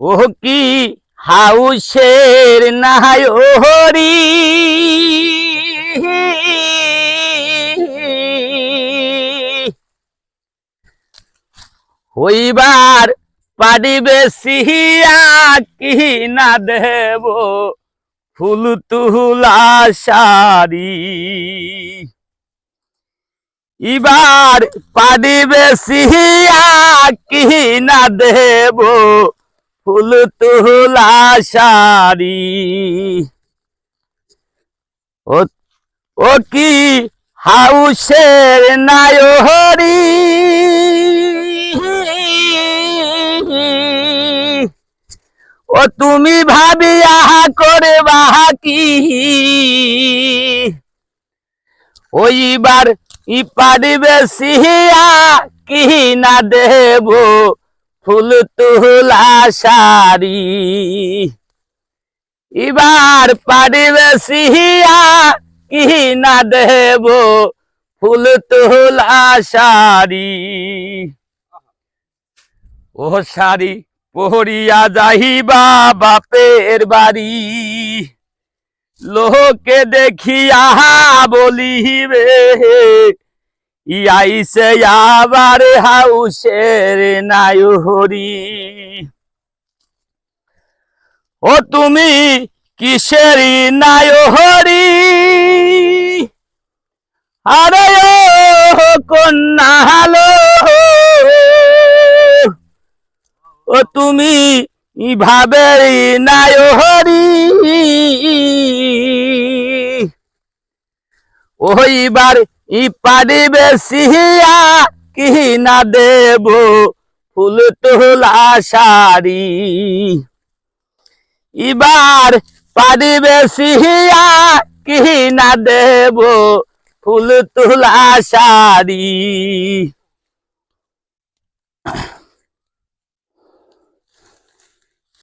ও কি হাউসের নায়রি হইবার পারিবে সিহিয়া কি না দেব ফুল তুলা সারি এবার পারিবে সিহিয়া কি না দেব ফুল তুলা সারি ও কি হাউসের নায়রি ও তুমি ভাবিয়া করে বাকি ওইবার ই পারিবে সিহিয়া কি না দেব ফুল তুলা সারি এবার পারিবে সিহিয়া কি না দেব ফুল তুলা সারি ও সারি পহরিয়া যাইবা বাপের বাড়ি লোকে দেখিয়া বলিবে আইসে আবার হাউসের নায়রি ও তুমি কিসের নায়রি আরে ও কন্যা হালো ও তুমি ভাবের নায়রি ওইবার ই পারিবে সিহিয়া কি না দেব ফুল তুলা সারি এবার পারিবে সিহিয়া কি না দেব ফুল তুলা সারি